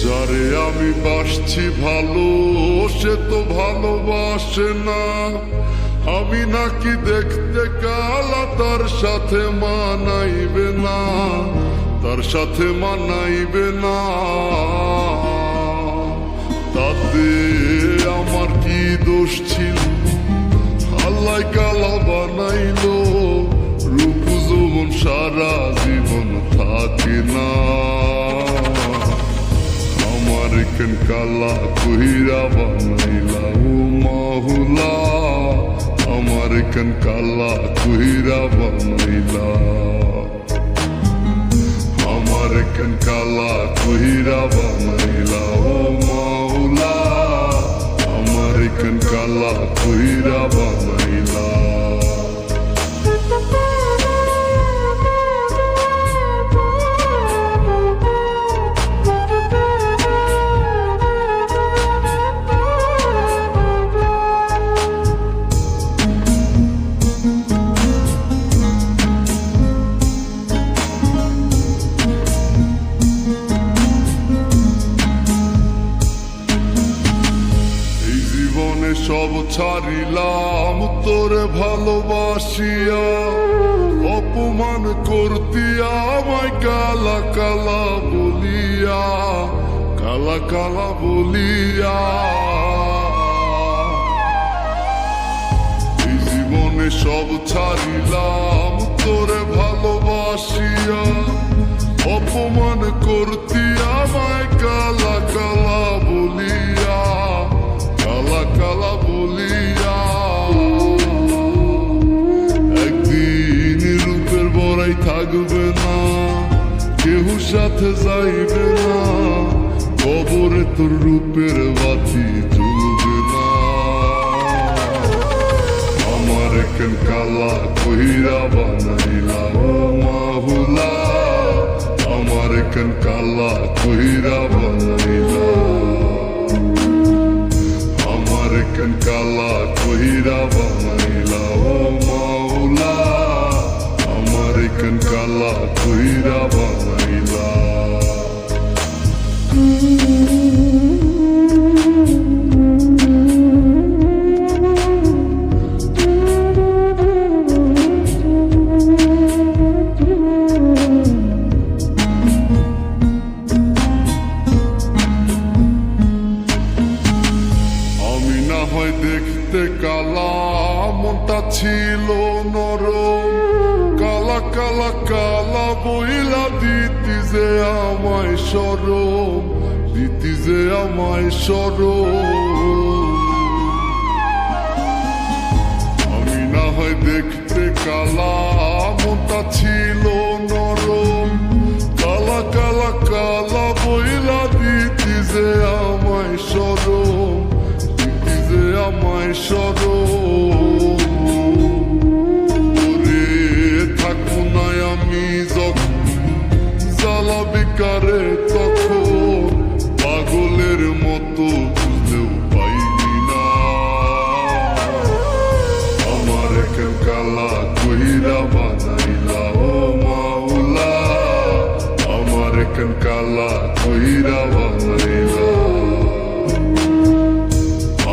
যারে আমি বাসছি ভালো সে তো ভালোবাসে না। আমি নাকি দেখতে কালা, তার সাথে মানাইবে না, তার সাথে মানাইবে না। তাতে আমার কি দোষ ছিল? আল্লাহ কালা বানাইলো, রূপ যৌবন সারা জীবন থাকে না। আমার কেন কালা কইরা বানাইলা ও মাহুলা, আমার কেন কালা কইরা বানাইলা, আমার কেন কালা কইরা বানাইলা ও মাহুলা, আমার কেন কালা কইরা বানাইলা। সব ছাড়িলাম তোরে ভালোবাসিয়া, অপমান করতিয়া আমায় কালা কালা বলিয়া, কালা কালা বলিয়া। এই জীবনে সব ছাড়িলাম তোরে ভালোবাসিয়া, অপমান করতিয়া আমায় কালা কালা বলিয়া, কালা কালা বলিয়া। একদিন রূপের বড়াই থাকবে না, কেউ সাথে যাইবে না, কবরে তোর রূপের বাতি জ্বলবে না। আমার কেন কালা কইরা বানাইলা ও মাহুলা, আমার কেন কালা কইরা বানাইলা, আমার কেন কালা কইরা বানাইলা ও মাওলা, আমার কেন কালা কইরা বানাইলা। দেখতে কালা মনটা ছিল নরম, কালা কালা কালা বইলা দিতি যে আমায় শরম, দিতি যে আমায় শরম। আমি না হয় দেখতে কালা মনটা ছিল নরম, কালা কালা কালা বইলা দিতি যে আমায় শরম, আমায় শরম। ওরে থাকবো না আমি যখন জ্বালাবি কারে তখন, পাগলের মতো বুঝলেও পাইনি না। আমার কেন কালা কইরা বানাইলা ও মাওলা, আমার কেন কালা কইরা বানাইলা,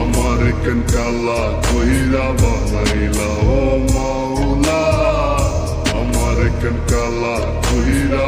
আমার কেন কালা কইরা বানাইলা ও মাওলা, আমার কেন কালা কইরা।